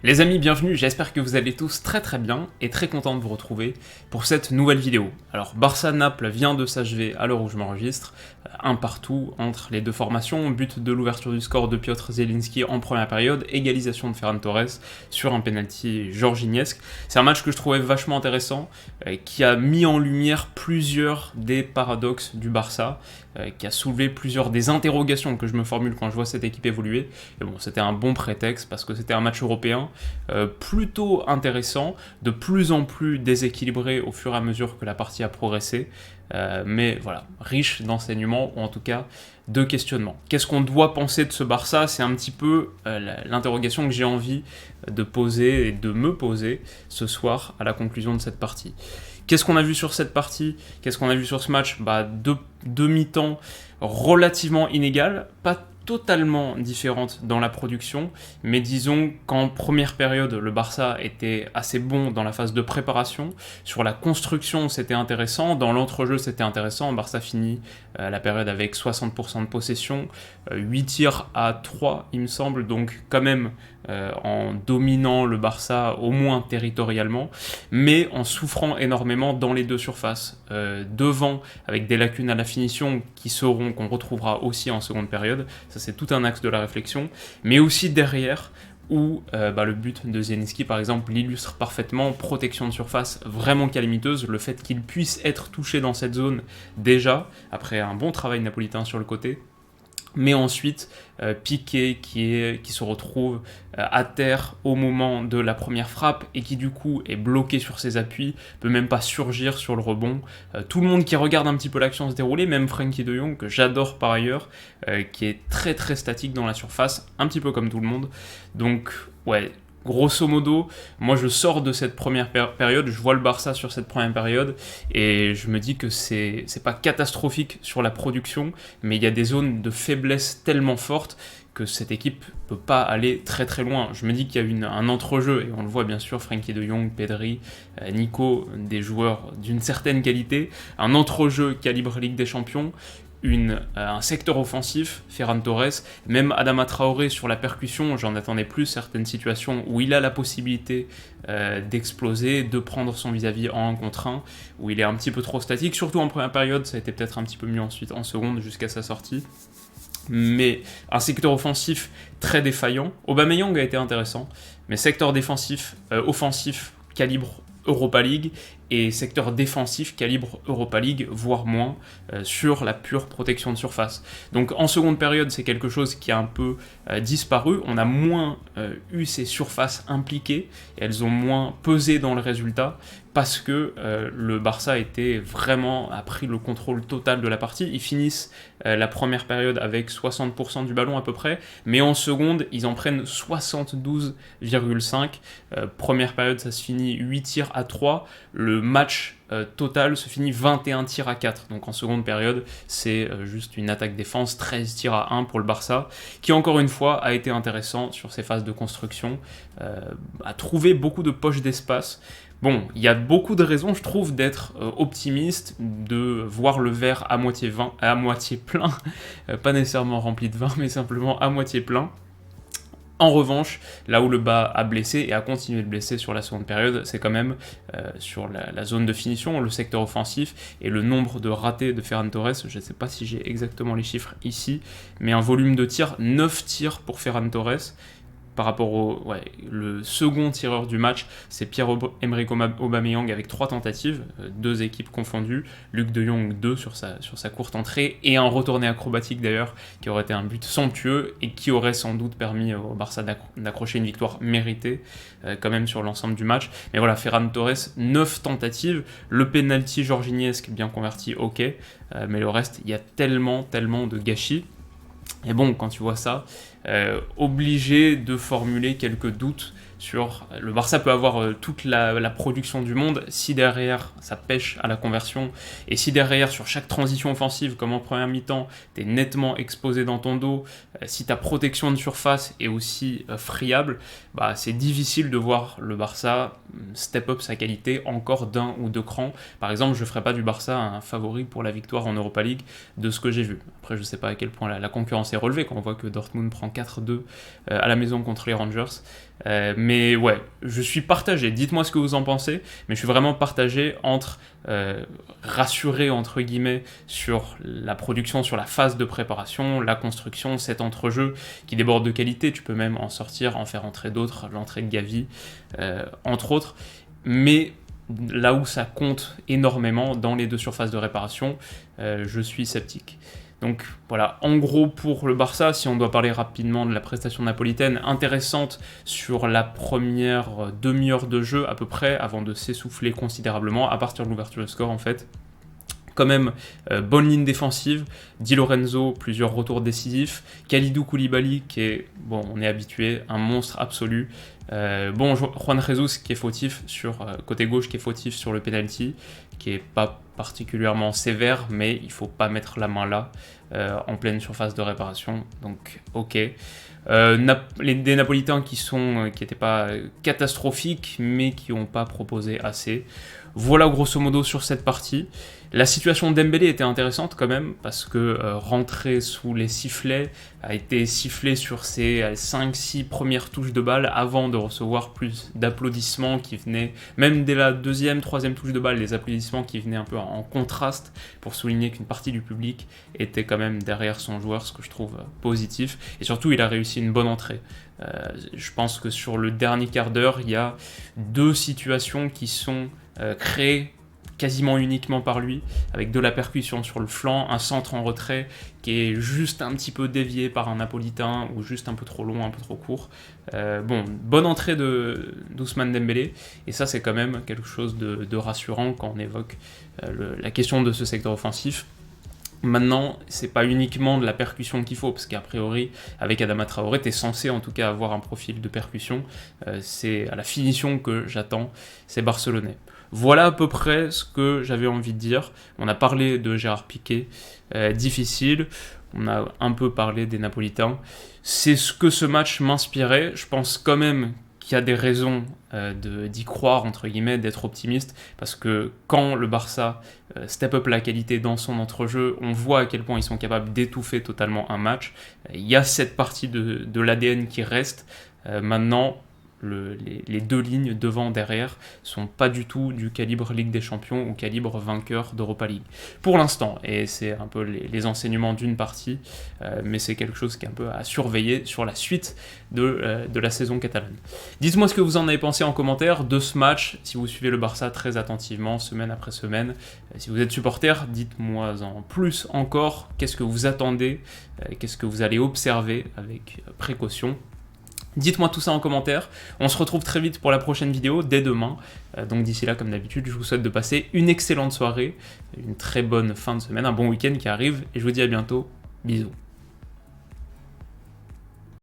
Les amis, bienvenue, j'espère que vous allez tous très très bien et très content de vous retrouver pour cette nouvelle vidéo. Alors Barça-Naples vient de s'achever à l'heure où je m'enregistre, un partout entre les deux formations, but de l'ouverture du score de Piotr Zielinski en première période, égalisation de Ferran Torres sur un penalty jorginhesque. C'est un match que je trouvais vachement intéressant, qui a mis en lumière plusieurs des paradoxes du Barça, qui a soulevé plusieurs des interrogations que je me formule quand je vois cette équipe évoluer. Et bon, c'était un bon prétexte parce que c'était un match européen plutôt intéressant, de plus en plus déséquilibré au fur et à mesure que la partie a progressé, mais voilà, riche d'enseignements ou en tout cas de questionnements. Qu'est-ce qu'on doit penser de ce Barça? C'est un petit peu l'interrogation que j'ai envie de poser et de me poser ce soir à la conclusion de cette partie. Qu'est-ce qu'on a vu sur cette partie? Qu'est-ce qu'on a vu sur ce match? Deux mi-temps relativement inégales, pas totalement différentes dans la production, mais disons qu'en première période, le Barça était assez bon dans la phase de préparation. Sur la construction, c'était intéressant. Dans l'entrejeu, c'était intéressant. Barça finit la période avec 60% de possession, 8 tirs à 3, il me semble, donc quand même en dominant le Barça, au moins territorialement, mais en souffrant énormément dans les deux surfaces. Devant, avec des lacunes à la finition qu'on retrouvera aussi en seconde période, ça c'est tout un axe de la réflexion, mais aussi derrière, où le but de Zielinski par exemple l'illustre parfaitement, protection de surface vraiment calamiteuse, le fait qu'il puisse être touché dans cette zone déjà, après un bon travail napolitain sur le côté, mais ensuite Piqué qui se retrouve à terre au moment de la première frappe et qui du coup est bloqué sur ses appuis, peut même pas surgir sur le rebond. Tout le monde qui regarde un petit peu l'action se dérouler, même Frenkie de Jong, que j'adore par ailleurs, qui est très très statique dans la surface, un petit peu comme tout le monde. Donc ouais, grosso modo, moi je sors de cette première période, je vois le Barça sur cette première période et je me dis que c'est pas catastrophique sur la production, mais il y a des zones de faiblesse tellement fortes que cette équipe peut pas aller très très loin. Je me dis qu'il y a un entrejeu, et on le voit bien sûr, Frenkie de Jong, Pedri, Nico, des joueurs d'une certaine qualité, un entrejeu calibre Ligue des Champions, un secteur offensif, Ferran Torres, même Adama Traoré sur la percussion, j'en attendais plus, certaines situations où il a la possibilité d'exploser, de prendre son vis-à-vis en 1 contre 1, où il est un petit peu trop statique, surtout en première période, ça a été peut-être un petit peu mieux ensuite en seconde jusqu'à sa sortie. Mais un secteur offensif très défaillant. Aubameyang a été intéressant, mais secteur offensif calibre Europa League et secteur défensif calibre Europa League, voire moins, sur la pure protection de surface. Donc en seconde période, c'est quelque chose qui a un peu disparu. On a moins eu ces surfaces impliquées, et elles ont moins pesé dans le résultat, parce que le Barça a pris le contrôle total de la partie. Ils finissent la première période avec 60% du ballon à peu près, mais en seconde, ils en prennent 72,5. Première période, ça se finit 8 tirs à 3. Le match total se finit 21 tirs à 4. Donc en seconde période, c'est juste une attaque-défense, 13 tirs à 1 pour le Barça, qui encore une fois a été intéressant sur ses phases de construction, a trouvé beaucoup de poches d'espace. Bon, il y a beaucoup de raisons, je trouve, d'être optimiste, de voir le verre à moitié plein, pas nécessairement rempli de vin, mais simplement à moitié plein. En revanche, là où le bas a blessé et a continué de blesser sur la seconde période, c'est quand même sur la zone de finition, le secteur offensif et le nombre de ratés de Ferran Torres. Je ne sais pas si j'ai exactement les chiffres ici, mais un volume de tirs, 9 tirs pour Ferran Torres. Par rapport le second tireur du match, c'est Pierre-Emerick Aubameyang avec 3 tentatives, 2 équipes confondues, Luc de Jong 2 sur sa courte entrée, et un retourné acrobatique d'ailleurs, qui aurait été un but somptueux, et qui aurait sans doute permis au Barça d'accrocher une victoire méritée, quand même sur l'ensemble du match. Mais voilà, Ferran Torres, 9 tentatives, le penalty jorginhesque bien converti, ok, mais le reste, il y a tellement de gâchis. Et bon, quand tu vois ça, obligé de formuler quelques doutes sur le Barça peut avoir toute la production du monde, si derrière ça pêche à la conversion, et si derrière sur chaque transition offensive, comme en première mi-temps, t'es nettement exposé dans ton dos, si ta protection de surface est aussi friable, c'est difficile de voir le Barça step up sa qualité encore d'un ou deux crans. Par exemple, je ne ferai pas du Barça un favori pour la victoire en Europa League de ce que j'ai vu. Après, je ne sais pas à quel point la concurrence est relevée quand on voit que Dortmund prend 4-2 à la maison contre les Rangers. Mais ouais, je suis partagé. Dites-moi ce que vous en pensez, mais je suis vraiment partagé entre rassuré entre guillemets sur la production, sur la phase de préparation, la construction, cet entrejeu qui déborde de qualité. Tu peux même en sortir, en faire entrer d'autres, l'entrée de Gavi, entre autres. Mais là où ça compte énormément dans les deux surfaces de réparation, je suis sceptique. Donc voilà, en gros pour le Barça, si on doit parler rapidement de la prestation napolitaine, intéressante sur la première demi-heure de jeu à peu près, avant de s'essouffler considérablement, à partir de l'ouverture du score en fait. Quand même, bonne ligne défensive, Di Lorenzo, plusieurs retours décisifs, Kalidou Koulibaly qui est, bon on est habitué, un monstre absolu, Juan Jesus qui est fautif sur côté gauche, qui est fautif sur le penalty, qui est pas particulièrement sévère, mais il faut pas mettre la main là, en pleine surface de réparation, donc ok. Des Napolitains qui n'étaient pas catastrophiques, mais qui n'ont pas proposé assez. Voilà grosso modo sur cette partie. La situation de Dembélé était intéressante quand même, parce que rentrer sous les sifflets, a été sifflé sur ses 5-6 premières touches de balle avant de recevoir plus d'applaudissements qui venaient, même dès la deuxième, troisième touche de balle, les applaudissements qui venaient un peu en contraste pour souligner qu'une partie du public était quand même derrière son joueur, ce que je trouve positif. Et surtout, il a réussi une bonne entrée. Je pense que sur le dernier quart d'heure, il y a 2 situations qui sont créées quasiment uniquement par lui, avec de la percussion sur le flanc, un centre en retrait qui est juste un petit peu dévié par un Napolitain, ou juste un peu trop long, un peu trop court. Bonne entrée d'Ousmane Dembélé, et ça c'est quand même quelque chose de rassurant quand on évoque la question de ce secteur offensif. Maintenant, c'est pas uniquement de la percussion qu'il faut, parce qu'a priori, avec Adama Traoré, t'es censé en tout cas avoir un profil de percussion. C'est à la finition que j'attends, c'est barcelonais. Voilà à peu près ce que j'avais envie de dire. On a parlé de Gérard Piqué, difficile. On a un peu parlé des Napolitains. C'est ce que ce match m'inspirait. Je pense quand même qu'il y a des raisons d'y croire, entre guillemets, d'être optimiste, parce que quand le Barça step up la qualité dans son entrejeu, on voit à quel point ils sont capables d'étouffer totalement un match. Il y a cette partie de l'ADN qui reste. Maintenant, les 2 lignes devant, derrière, sont pas du tout du calibre Ligue des Champions ou calibre vainqueur d'Europa League. Pour l'instant, et c'est un peu les enseignements d'une partie, mais c'est quelque chose qui est un peu à surveiller sur la suite de la saison catalane. Dites-moi ce que vous en avez pensé en commentaire de ce match, si vous suivez le Barça très attentivement, semaine après semaine. Si vous êtes supporter, dites-moi en plus encore, qu'est-ce que vous attendez, qu'est-ce que vous allez observer avec précaution. Dites-moi tout ça en commentaire, on se retrouve très vite pour la prochaine vidéo, dès demain. Donc d'ici là, comme d'habitude, je vous souhaite de passer une excellente soirée, une très bonne fin de semaine, un bon week-end qui arrive, et je vous dis à bientôt, bisous.